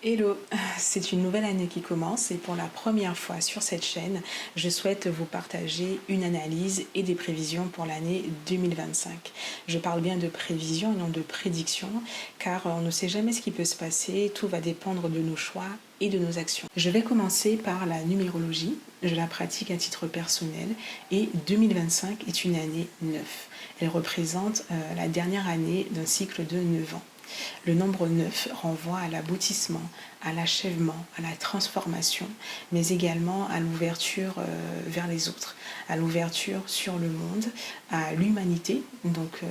Hello, c'est une nouvelle année qui commence et pour la première fois sur cette chaîne, je souhaite vous partager une analyse et des prévisions pour l'année 2025. Je parle bien de prévisions et non de prédictions car on ne sait jamais ce qui peut se passer, tout va dépendre de nos choix et de nos actions. Je vais commencer par la numérologie, je la pratique à titre personnel et 2025 est une année 9. Elle représente la dernière année d'un cycle de 9 ans. Le nombre 9 renvoie à l'aboutissement, à l'achèvement, à la transformation, mais également à l'ouverture vers les autres, à l'ouverture sur le monde, à l'humanité, donc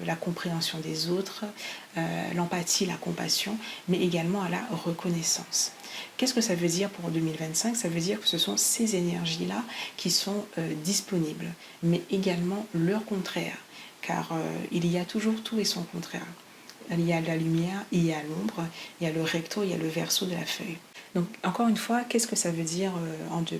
la compréhension des autres, l'empathie, la compassion, mais également à la reconnaissance. Qu'est-ce que ça veut dire pour 2025? Ça veut dire que ce sont ces énergies-là qui sont disponibles, mais également leur contraire, car il y a toujours tout et son contraire. Il y a la lumière, il y a l'ombre, il y a le recto, il y a le verso de la feuille. Donc encore une fois, qu'est-ce que ça veut dire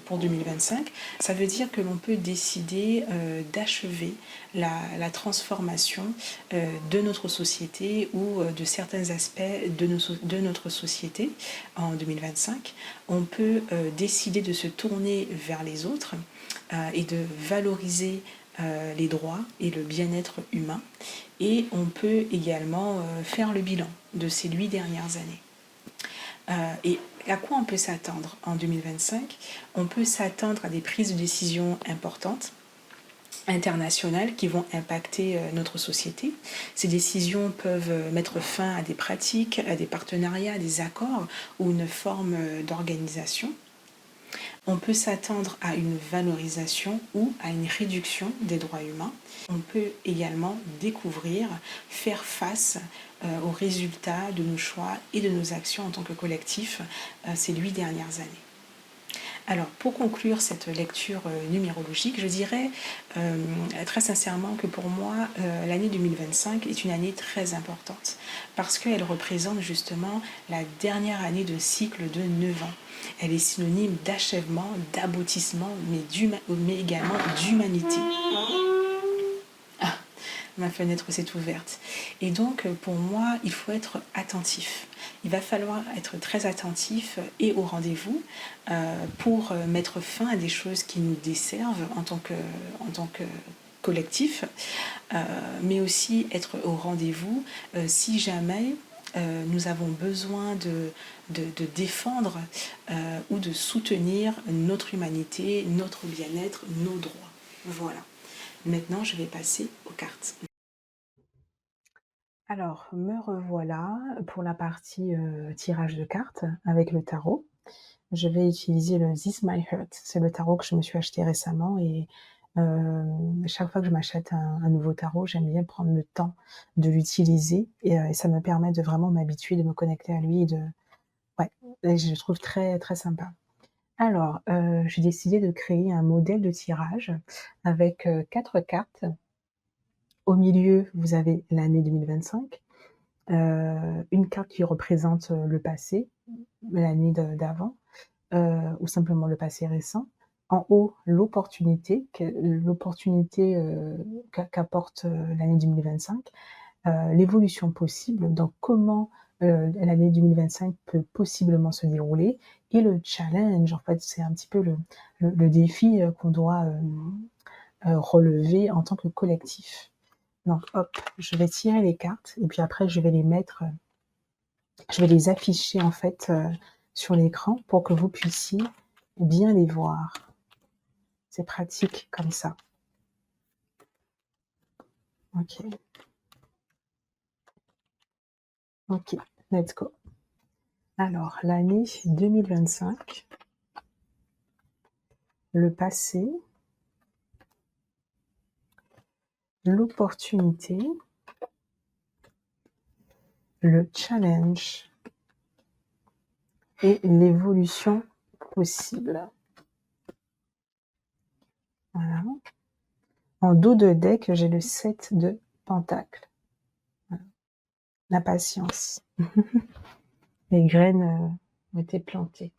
pour 2025? Ça veut dire que l'on peut décider d'achever la transformation de notre société ou de certains aspects de notre société en 2025. On peut décider de se tourner vers les autres et de valoriser les droits et le bien-être humain. Et on peut également faire le bilan de ces 8 dernières années. Et à quoi on peut s'attendre en 2025? On peut s'attendre à des prises de décision importantes, internationales, qui vont impacter notre société. Ces décisions peuvent mettre fin à des pratiques, à des partenariats, à des accords ou une forme d'organisation. On peut s'attendre à une valorisation ou à une réduction des droits humains. On peut également découvrir, faire face aux résultats de nos choix et de nos actions en tant que collectif ces 8 dernières années. Alors, pour conclure cette lecture numérologique, je dirais très sincèrement que pour moi, l'année 2025 est une année très importante parce qu'elle représente justement la dernière année de cycle de 9 ans. Elle est synonyme d'achèvement, d'aboutissement, mais également d'humanité. Ah, ma fenêtre s'est ouverte. Et donc, pour moi, il faut être attentif. Il va falloir être très attentif et au rendez-vous pour mettre fin à des choses qui nous desservent en tant que collectif, mais aussi être au rendez-vous si jamais nous avons besoin de défendre ou de soutenir notre humanité, notre bien-être, nos droits. Voilà. Maintenant, je vais passer aux cartes. Alors, me revoilà pour la partie tirage de cartes avec le tarot. Je vais utiliser le This My Heart. C'est le tarot que je me suis acheté récemment et chaque fois que je m'achète un nouveau tarot, j'aime bien prendre le temps de l'utiliser et ça me permet de vraiment m'habituer, de me connecter à lui ouais, et je le trouve très, très sympa. Alors, j'ai décidé de créer un modèle de tirage avec 4 cartes. Au milieu, vous avez l'année 2025, une carte qui représente le passé, l'année d'avant, ou simplement le passé récent. En haut, l'opportunité qu'apporte l'année 2025, l'évolution possible, donc comment l'année 2025 peut possiblement se dérouler, et le challenge, en fait, c'est un petit peu le défi qu'on doit relever en tant que collectif. Donc hop, je vais tirer les cartes et puis après je vais les mettre, je vais les afficher en fait sur l'écran pour que vous puissiez bien les voir. C'est pratique comme ça. Ok. Ok, let's go. Alors, l'année 2025, le passé, l'opportunité, le challenge et l'évolution possible. Voilà. En dos de deck, j'ai le 7 de pentacles. Voilà. La patience. Les graines ont été plantées.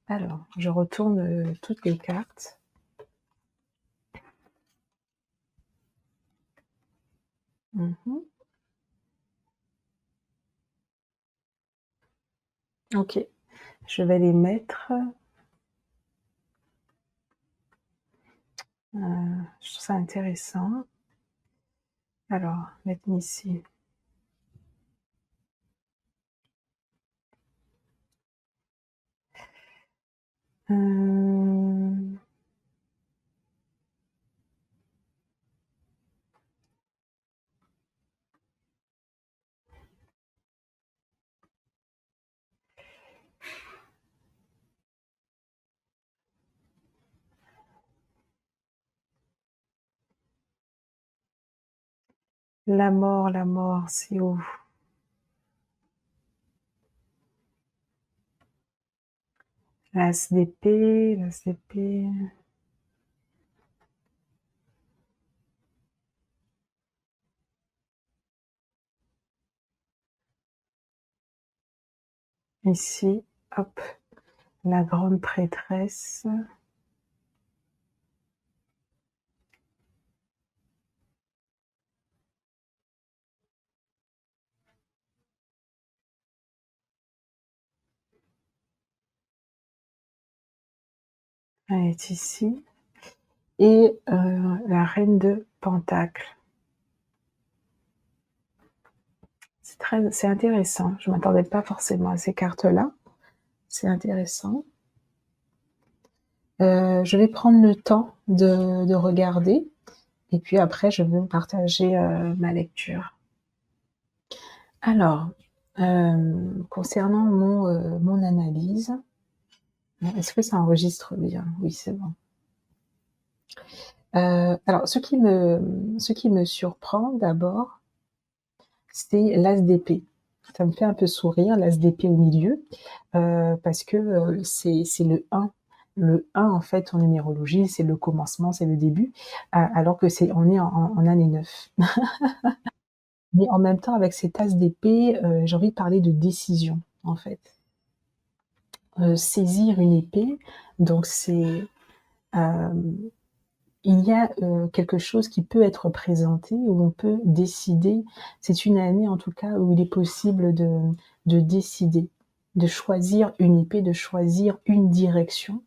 Alors, je retourne toutes les cartes. Mhm. OK, je vais les mettre, je trouve ça intéressant. Alors, let me see. Hem, la mort, c'est où? L'as d'épée, l'as d'épée, ici, hop, la grande prêtresse, elle est ici et la reine de pentacles. C'est intéressant, je m'attendais pas forcément à ces cartes-là, c'est intéressant. Je vais prendre le temps de regarder et puis après je vais vous partager, ma lecture. Alors, concernant mon analyse, est-ce que ça enregistre bien? Oui, c'est bon. Alors ce qui me surprend d'abord, c'est l'as d'épée. Ça me fait un peu sourire, l'as d'épée au milieu, parce que, c'est le 1. Le 1 en fait en numérologie, c'est le commencement, c'est le début, alors que on est en année 9. Mais en même temps avec cet as d'épée, j'ai envie de parler de décision, en fait. Saisir une épée, donc c'est, hem, il y a, quelque chose qui peut être présenté, où on peut décider. C'est une année en tout cas où il est possible de décider, de choisir une épée, de choisir une direction,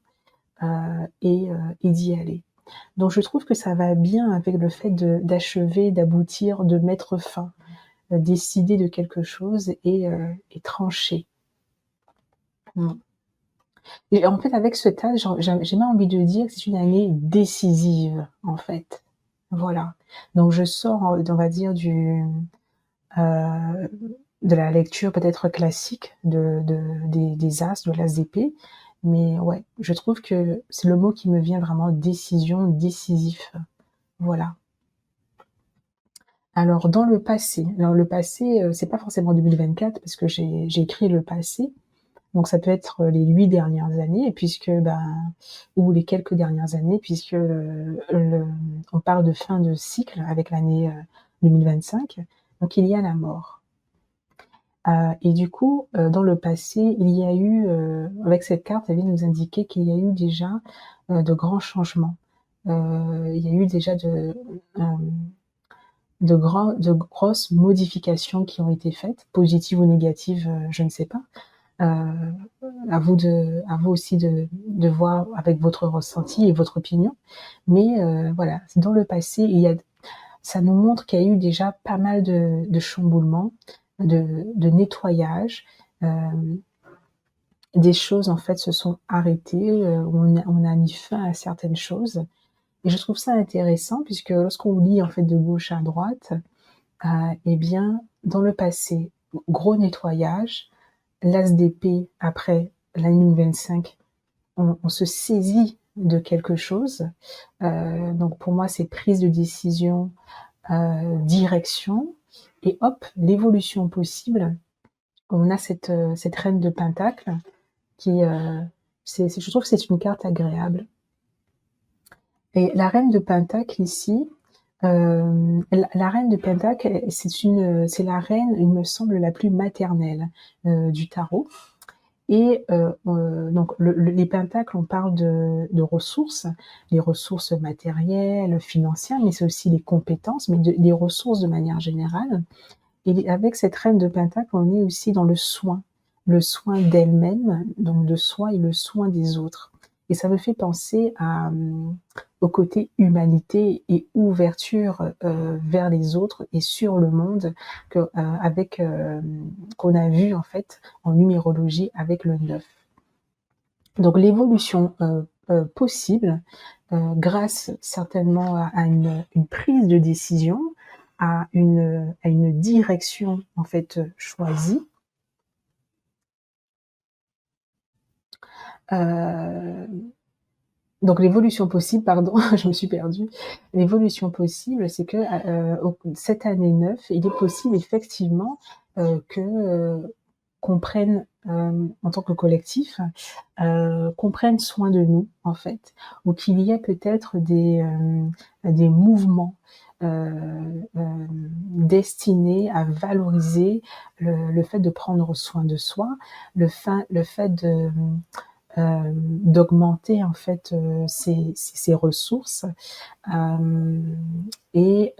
et d'y aller. Donc je trouve que ça va bien avec le fait d'achever, d'aboutir, de mettre fin, décider de quelque chose et trancher. Mmh. Et en fait, avec ce tas, j'ai même envie de dire que c'est une année décisive, en fait. Voilà. Donc je sors, on va dire heu, de la lecture peut-être classique des as, de l'as d'épée, mais ouais, je trouve que c'est le mot qui me vient vraiment, décision, décisif. Voilà. Alors le passé, c'est pas forcément 2024 parce que j'ai écrit le passé. Donc ça peut être les 8 dernières années et puisque, ben, ou les quelques dernières années puisque, on parle de fin de cycle avec l'année, 2025, donc il y a la mort. Et du coup, dans le passé, il y a eu, avec cette carte, elle vient nous indiquer qu'il y a eu déjà, de grands changements. Il y a eu déjà hem, de grosses modifications qui ont été faites, positives ou négatives, je ne sais pas. Heu, à vous aussi de voir avec votre ressenti et votre opinion. Mais voilà, dans le passé, ça nous montre qu'il y a eu déjà pas mal de chamboulements, de nettoyage, hem, des choses en fait se sont arrêtées, on a mis fin à certaines choses et je trouve ça intéressant puisque lorsqu'on lit en fait de gauche à droite, et bien, dans le passé, gros nettoyage, l'as d'épée après l'année 25, on se saisit de quelque chose. Donc pour moi, c'est prise de décision, direction et hop, l'évolution possible. On a cette reine de pentacle qui, je trouve que c'est une carte agréable et la reine de pentacle ici, la reine de pentacle, c'est la reine, il me semble, la plus maternelle, du tarot. Et donc les pentacles, on parle de ressources, les ressources matérielles, financières, mais c'est aussi les compétences, mais les ressources de manière générale. Et avec cette reine de pentacle, on est aussi dans le soin, le soin d'elle-même, donc de soi et le soin des autres. Et ça me fait penser au côté humanité et ouverture, vers les autres et sur le monde que, qu'on a vu en fait en numérologie avec le 9. Donc l'évolution, possible, grâce certainement à une prise de décision, à une direction en fait, choisie. Heu, donc l'évolution possible, pardon, je me suis perdue. L'évolution possible, c'est que, au cette année 9, il est possible effectivement, qu'on prenne, en tant que collectif, qu'on prenne soin de nous, en fait, ou qu'il y ait peut-être des mouvements, destinés à valoriser le fait de prendre soin de soi, le fait d'augmenter en fait, ses ressources, hem et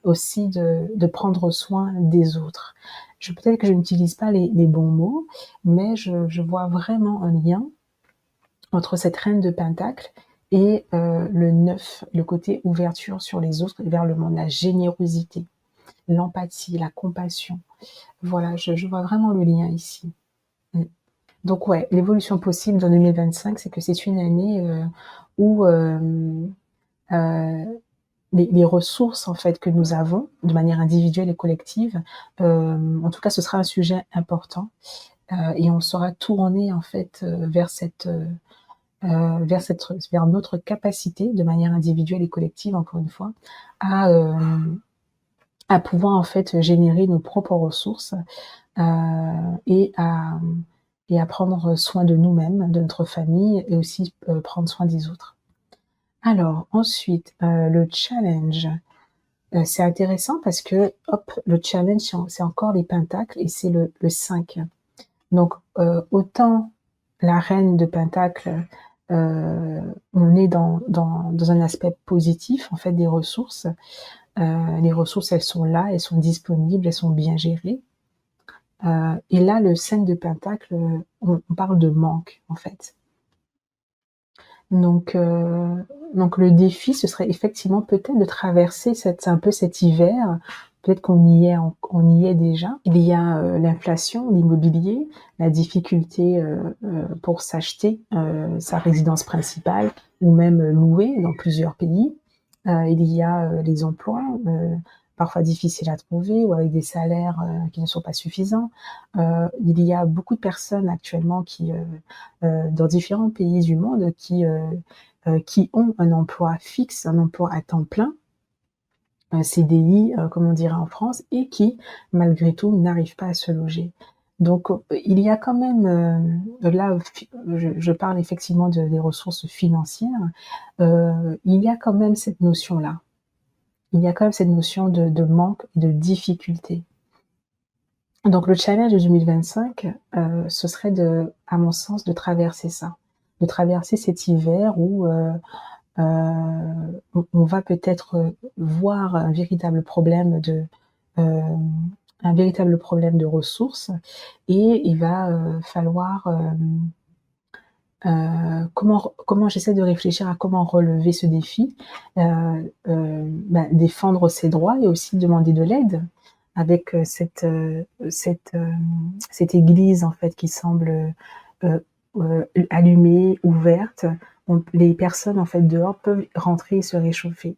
aussi de prendre soin des autres. Peut-être que je n'utilise pas les bons mots, mais je vois vraiment un lien entre cette reine de Pentacle et le 9, le côté ouverture sur les autres et vers le monde, la générosité, l'empathie, la compassion. Voilà, je vois vraiment le lien ici. Mmh. Donc ouais, l'évolution possible dans 2025, c'est que c'est une année, où, heu, les ressources en fait que nous avons, de manière individuelle et collective, en tout cas ce sera un sujet important, et on saura tourner en fait, vers notre capacité, de manière individuelle et collective encore une fois, à, à pouvoir en fait générer nos propres ressources, et à prendre soin de nous-mêmes, de notre famille et aussi, prendre soin des autres. Alors ensuite, le challenge, c'est intéressant parce que, hop, le challenge, c'est encore les pentacles et c'est le 5. Donc, autant la reine de Pentacle, on est dans un aspect positif, en fait, des ressources. Les ressources, elles sont là, elles sont disponibles, elles sont bien gérées. Et là, le 5 de Pentacle, on parle de manque, en fait. Donc, heu, donc le défi, ce serait effectivement peut-être de traverser un peu cet hiver. Peut-être on y est déjà. Il y a, l'inflation, l'immobilier, la difficulté, pour s'acheter, sa résidence principale ou même, louer dans plusieurs pays. Il y a, les emplois, parfois difficiles à trouver ou avec des salaires, qui ne sont pas suffisants. Il y a beaucoup de personnes actuellement dans différents pays du monde qui ont un emploi fixe, un emploi à temps plein, un CDI, comme on dirait en France, et qui, malgré tout, n'arrivent pas à se loger. Donc, il y a quand même, là, je parle effectivement des ressources financières, il y a quand même cette notion-là. Il y a quand même cette notion de manque, de difficulté. Donc le challenge de 2025, ce serait à mon sens, de traverser ça. De traverser cet hiver où, on va peut-être, voir un véritable problème de ressources, et il va, falloir, comment j'essaie de réfléchir à comment relever ce défi, défendre ses droits et aussi demander de l'aide avec, cette église en fait qui semble, allumée, ouverte. Les personnes en fait dehors peuvent rentrer et se réchauffer.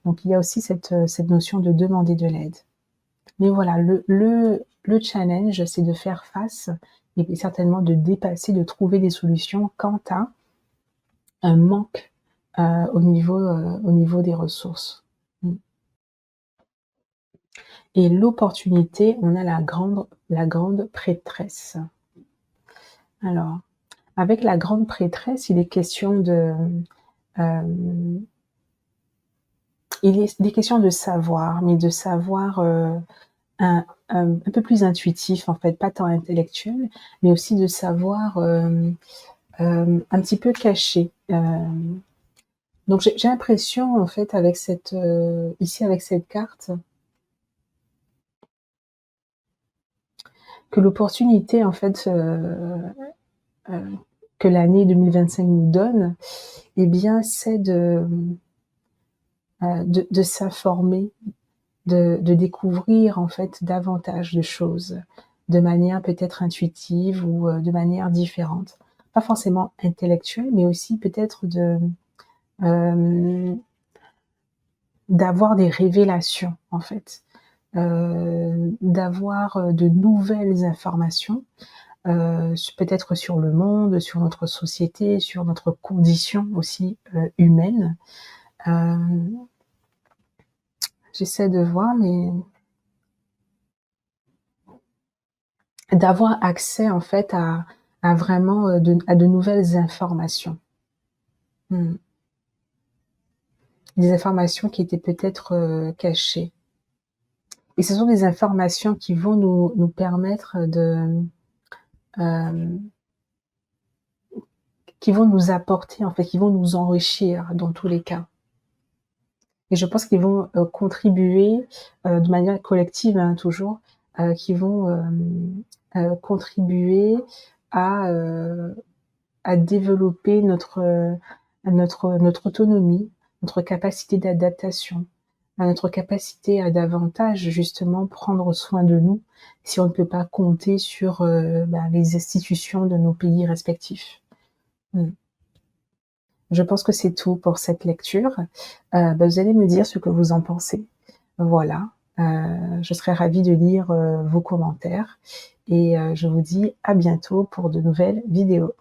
Donc il y a aussi cette notion de demander de l'aide. Mais voilà, le challenge, c'est de faire face et certainement de dépasser, de trouver des solutions quant à un manque, au niveau des ressources. Mmh. Et l'opportunité, on a la grande prêtresse. Alors, avec la grande prêtresse, hem, il est question de savoir, mais de savoir, un peu plus intuitif en fait, pas tant intellectuel, mais aussi de savoir, un petit peu caché. Donc j'ai l'impression en fait avec ici avec cette carte, que l'opportunité en fait, que l'année 2025 nous donne, eh bien, c'est de s'informer, de découvrir en fait davantage de choses, de manière peut-être intuitive ou, de manière différente. Pas forcément intellectuelle, mais aussi peut-être hem, d'avoir des révélations en fait, d'avoir, de nouvelles informations, peut-être sur le monde, sur notre société, sur notre condition aussi, humaine. Hem, J'essaie de voir, mais d'avoir accès en fait à vraiment, à de nouvelles informations. Mmh. Des informations qui étaient peut-être, cachées, et ce sont des informations qui vont nous permettre hem, qui vont nous apporter en fait, qui vont nous enrichir dans tous les cas, et je pense qu'ils vont, contribuer, de manière collective, hein, toujours, qui vont, contribuer à, heu à développer notre autonomie, notre capacité d'adaptation, à notre capacité à davantage justement prendre soin de nous, si on ne peut pas compter sur, les institutions de nos pays respectifs. Mmh. Je pense que c'est tout pour cette lecture. Vous allez me dire ce que vous en pensez. Voilà, je serais ravie de lire, vos commentaires, et je vous dis à bientôt pour de nouvelles vidéos.